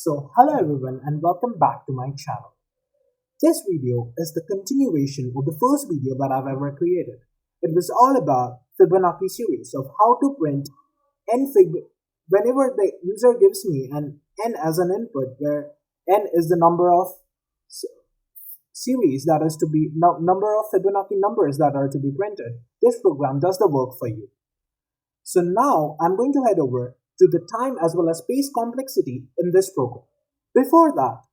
Hello everyone and welcome back to my channel. This video is the continuation of the first video that I've ever created. It was all about Fibonacci series of how to print n whenever the user gives me an n as an input, where n is the number of series that is to be number of Fibonacci numbers that are to be printed. This program does the work for you. So now I'm going to head over to the time as well as space complexity in this program. Before that,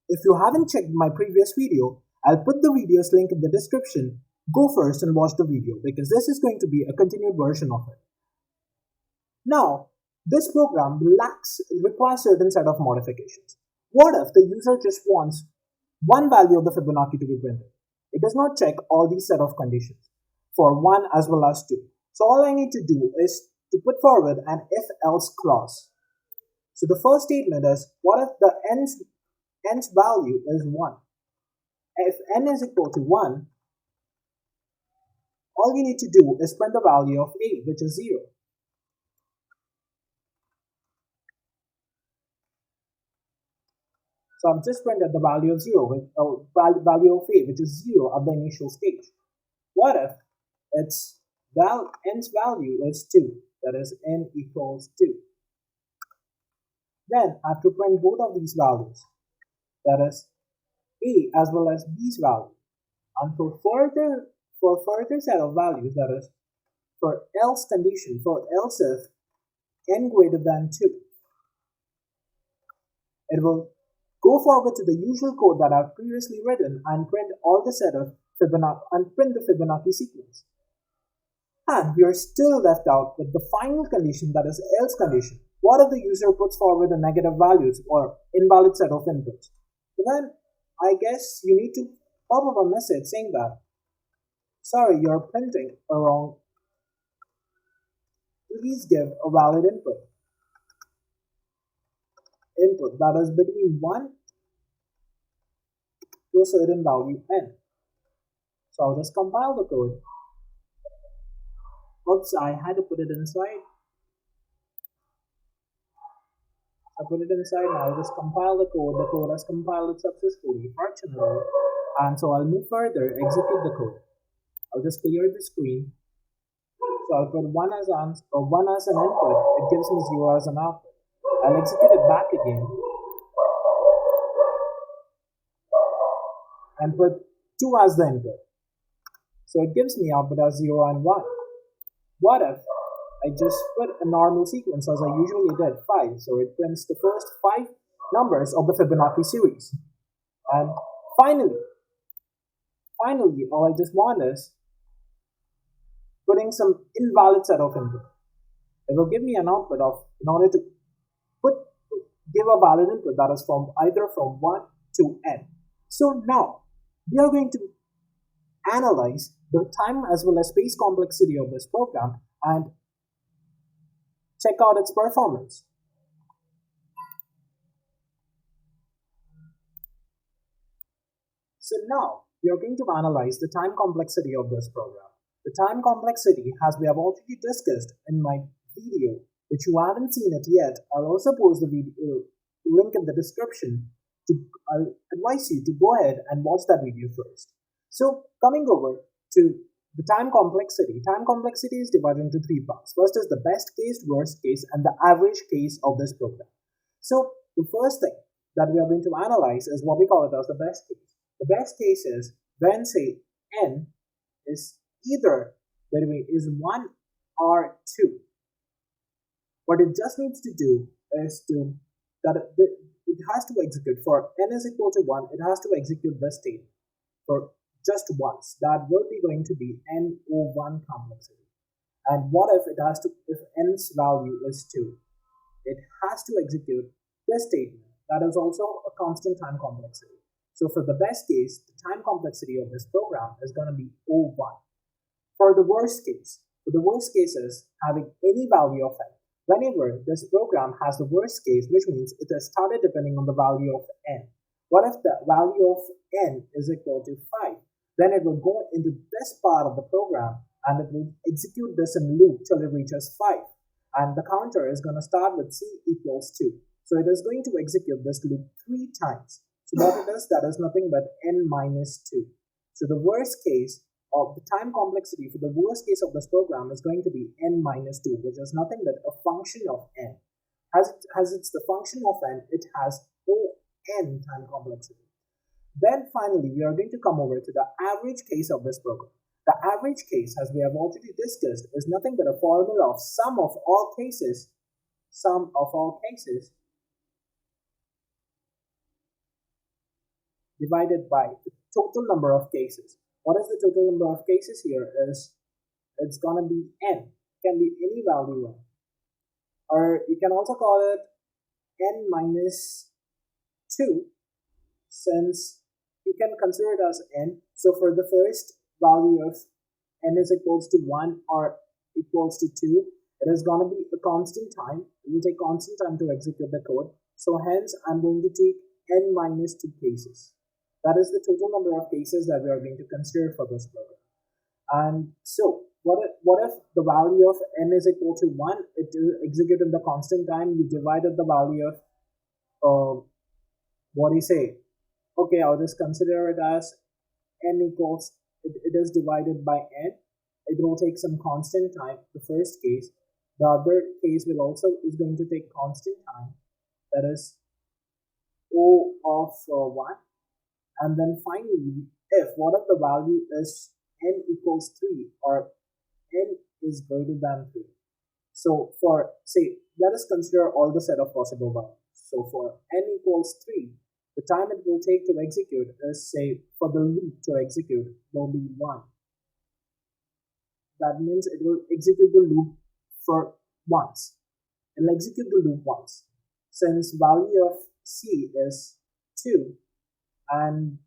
if you haven't checked my previous video, I'll put the video's link in the description. Go first and watch the video because this is going to be a continued version of it. Now, this program requires certain set of modifications. What if the user just wants one value of the Fibonacci to be printed? It does not check all these set of conditions for 1 as well as 2. So all I need to do is to put forward an if-else clause. So the first statement is, what if the n's value is 1? If n is equal to 1, all we need to do is print the value of a, which is 0. So I've just printed the value of 0, value of a, which is 0 at the initial stage. What if its n's value is 2, that is n equals 2. Then I have to print both of these values, that is a as well as b's value. And for further set of values, that is for else condition, for else if n greater than 2, it will go forward to the usual code that I've previously written and print all the set of Fibonacci and print the Fibonacci sequence. And we are still left out with the final condition, that is else condition. What if the user puts forward a negative values or invalid set of inputs? So then I guess you need to pop up a message saying that, sorry, you're printing a wrong. Please give a valid input. Input that is between 1 to a certain value n. So I'll just compile the code. Oops, I had to put it inside. I put it inside, now I'll just compile the code. The code has compiled it successfully, fortunately. And so I'll move further, execute the code. I'll just clear the screen. So I'll put 1 as an input, it gives me 0 as an output. I'll execute it back again and put 2 as the input. So it gives me output as 0 and 1. What if I just put a normal sequence as I usually did, 5, so it prints the first 5 numbers of the Fibonacci series. And finally, all I just want is putting some invalid set of input. It will give me an output of, in order to give a valid input that is from either from 1 to n. So now we are going to analyze the time as well as space complexity of this program and check out its performance. So now we are going to analyze the time complexity of this program. The time complexity, as we have already discussed in my video, which you haven't seen it yet, I'll also post the video link in the description. I'll advise you to go ahead and watch that video first. So coming over to the time complexity. Time complexity is divided into 3 parts. First is the best case, worst case, and the average case of this program. So the first thing that we are going to analyze is what we call it as the best case. The best case is when, say, n is either between 1 or 2. What it just needs to do is it has to execute for n is equal to 1, it has to execute this statement for just once. That will be going to be n01 complexity. And what if if n's value is 2? It has to execute this statement. That is also a constant time complexity. So for the best case, the time complexity of this program is going to be 01. For the worst case is having any value of n. Whenever this program has the worst case, which means it has started depending on the value of n. What if the value of n is equal to 5? Then it will go into this part of the program and it will execute this in loop till it reaches 5. And the counter is going to start with c equals 2. So it is going to execute this loop 3 times. So what it is, that is nothing but n minus 2. So the worst case of the time complexity for the worst case of this program is going to be n minus 2, which is nothing but a function of n. As it's the function of n, it has O(n) time complexity. Then finally, we are going to come over to the average case of this program. The average case, as we have already discussed, is nothing but a formula of sum of all cases divided by the total number of cases. What is the total number of cases here? It's gonna be n. It can be any value n. Or you can also call it n minus 2, since you can consider it as n. So for the first value of n is equals to 1 or equals to 2, it is going to be a constant time. It will take constant time to execute the code. So hence, I'm going to take n minus 2 cases. That is the total number of cases that we are going to consider for this program. And so, what if the value of n is equal to 1? It will execute in the constant time. You divided the value of, okay, I'll just consider it as n equals, it is divided by n. It will take some constant time, the first case. The other case is going to take constant time, that is O of 1. And then finally, what if the value is n equals 3 or n is greater than 3? So for, say, let us consider all the set of possible values. So for n equals 3, the time it will take to execute is, say, for the loop to execute will be 1. That means it will execute the loop for once. It will execute the loop once. Since value of c is 2 and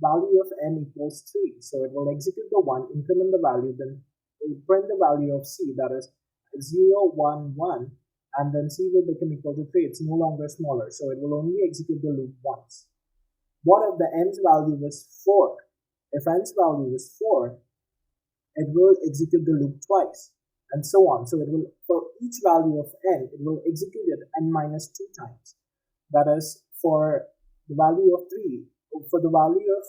value of n equals 3, so it will execute the 1, increment the value, then print the value of c, that is 0, 1, 1, and then c will become equal to 3. It's no longer smaller, so it will only execute the loop once. What if the n's value is 4? If n's value is 4, it will execute the loop twice, and so on. So it will, for each value of n, it will execute it n minus 2 times. That is, for the value of 3, for the value of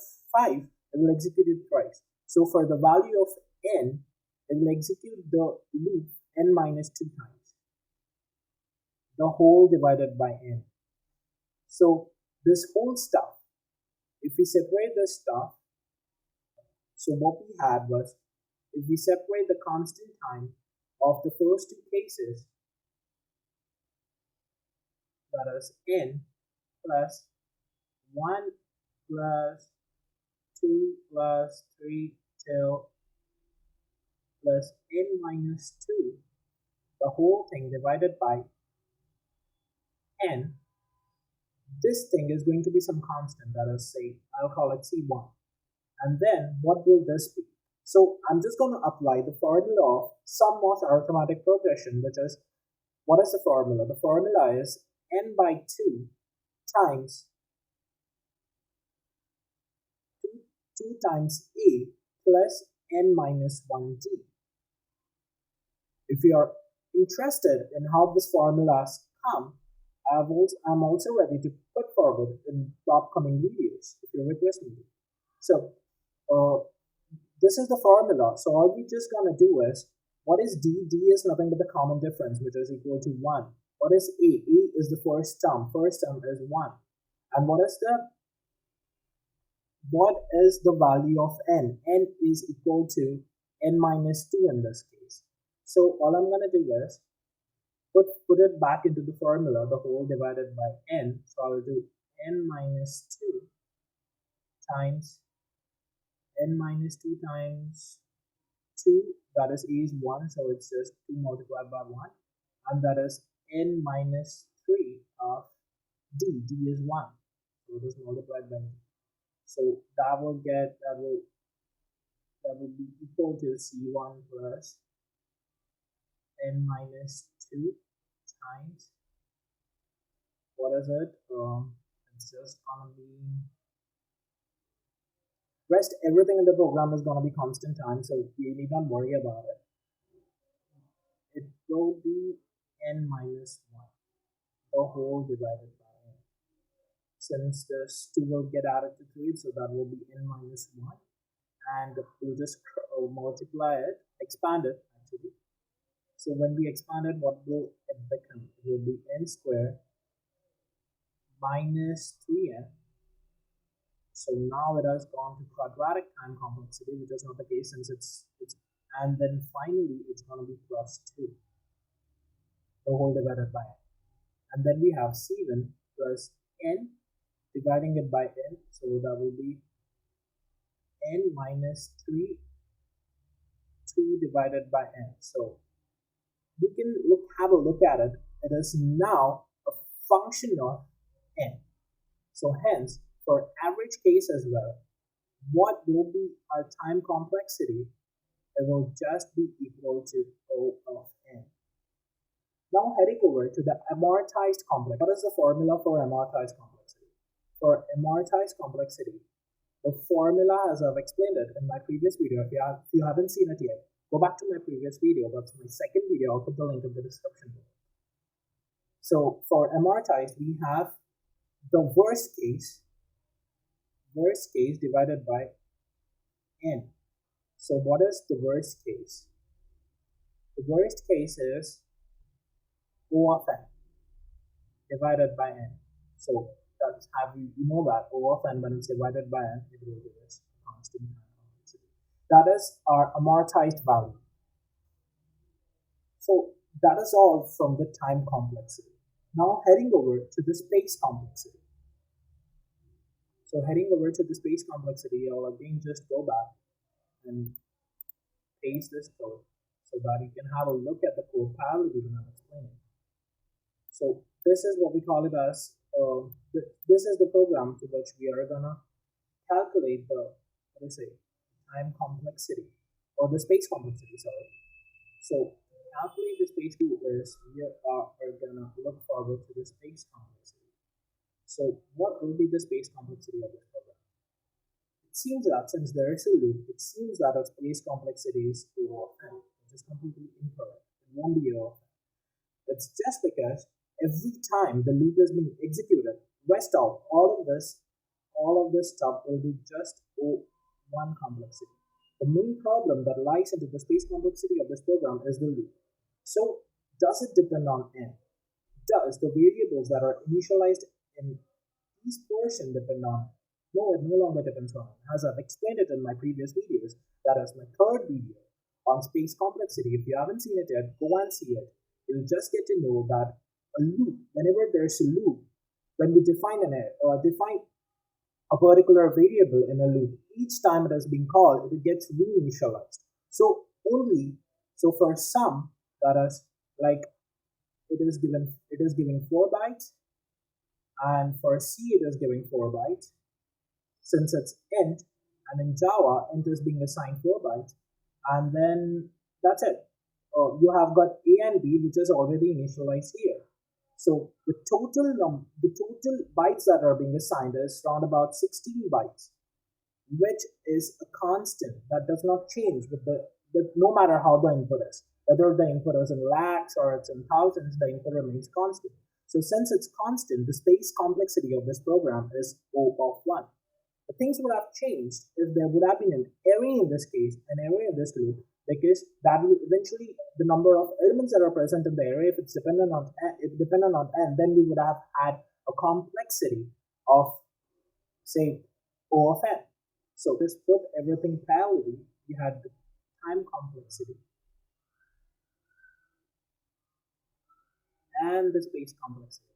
5, it will execute it twice. So for the value of n, it will execute the loop n minus 2 times. The whole divided by n. So this whole stuff, if we separate this stuff, so what we had was, if we separate the constant time of the first 2 cases, that is n plus 1 plus 2 plus 3 till plus n minus 2, the whole thing divided by n, this thing is going to be some constant, that is, say, I'll call it c1. And then what will this be? So I'm just going to apply the formula of sum of arithmetic progression, which is, what is the formula? The formula is n by 2 times 2 times a plus n minus 1d. If you are interested in how these formulas come, I'm also ready to put forward in the upcoming videos if you request me to. So this is the formula. So all we're just gonna do is, what is d? D is nothing but the common difference, which is equal to 1. What is a? A is the first term. First term is 1. And what is the value of n? N is equal to n minus 2 in this case. So all I'm gonna do is put it back into the formula, the whole divided by n. So I'll do n minus 2 times n minus 2 times 2, that is a is 1, so it's just 2 multiplied by 1, and that is n minus 3 of d. D is 1, so it is multiplied by 2. So that will be equal to c1 plus n minus 2 times, what is it? It's just gonna be, rest everything in the program is gonna be constant time, so you need not worry about it. It will be n minus 1. the whole divided by n. Since this 2 will get added to 3, so that will be n minus 1. And we'll just multiply it, expand it actually. So when we expand it, what will it become? It will be n squared minus 3n. So now it has gone to quadratic time complexity, which is not the case since it's and then finally it's going to be plus 2, the whole divided by n. And then we have c1 plus n dividing it by n, so that will be n minus 3 2 divided by n. So we can have a look at it. It is now a function of n. So hence, for average case as well, what will be our time complexity? It will just be equal to O of n. Now heading over to the amortized complexity. What is the formula for amortized complexity? For amortized complexity, the formula, as I've explained it in my previous video, if you haven't seen it yet, go back to my previous video. That's my second video. I'll put the link in the description below. So for amortized, we have the worst case divided by n. So what is the worst case? The worst case is O of n divided by n. So that's how you know that O of n, when it's divided by n, it will give us a constant time complexity. That is our amortized value. So that is all from the time complexity. Now heading over to the space complexity. So heading over to the space complexity, I'll again just go back and paste this code so that you can have a look at the code parallelly when I'm explaining. So this is what we call it as, this is the program to which we are gonna calculate the, time complexity, or the space complexity, sorry. So to calculate the space is, we are gonna look forward to the space complexity. So what will be the space complexity of this program? It seems that since there is a loop, it seems that our space complexity is O of n, which is completely incorrect. It won't be O of n. It's just because every time the loop is being executed, rest of all of this stuff will be just O1 complexity. The main problem that lies into the space complexity of this program is the loop. So does it depend on n? Does the variables that are initialized in each portion depend on it? No, it no longer depends on it. As I've explained it in my previous videos, that is my third video on space complexity. If you haven't seen it yet, go and see it. You'll just get to know that a loop, whenever there's a loop, when we define a particular variable in a loop, each time it is being called, it gets reinitialized. So for some, that is like it is giving 4 bytes, and for C it is giving 4 bytes. Since it's int, and in Java, int is being assigned 4 bytes, and then that's it. You have got A and B, which is already initialized here. So the total bytes that are being assigned is around about 16 bytes, which is a constant that does not change with no matter how the input is. Whether the input is in lakhs or it's in thousands, the input remains constant. So since it's constant, the space complexity of this program is O of 1. The things would have changed if there would have been an array in this case, an array in this loop, because that will eventually, the number of elements that are present in the array, if it's dependent on n, then we would have had a complexity of, say, O of n. So this put everything parallelly. We had the time complexity and the space complexity.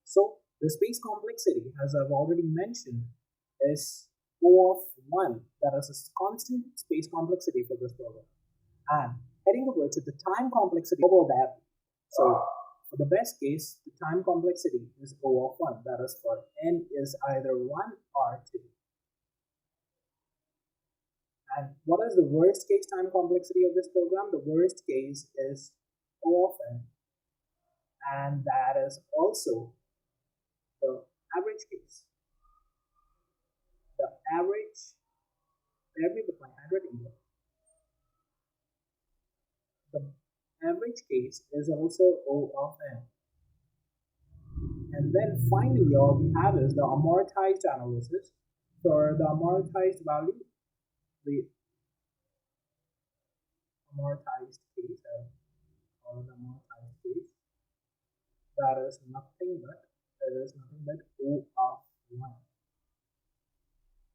So the space complexity, as I've already mentioned, is O of 1. That is a constant space complexity for this program. And heading over to the time complexity over that. So for the best case, the time complexity is O of 1. That is for n is either 1 or 2. And what is the worst case time complexity of this program? The worst case is O of n. And that is also the average case. The average, bear with my handwriting here. the average case is also O of n. And then finally, all we have is the amortized analysis. For the amortized value, the amortized case, or the amortized case, that is nothing but O of 1.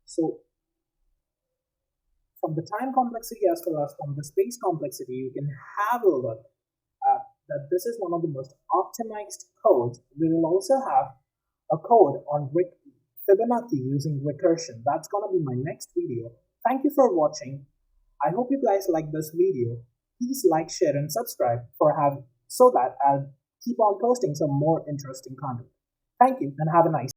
So from the time complexity as well as from the space complexity, you can have a look at that this is one of the most optimized codes. We will also have a code on Fibonacci using recursion. That's going to be my next video. Thank you for watching. I hope you guys like this video. Please like, share, and subscribe so that I'll keep on posting some more interesting content. Thank you and have a nice day.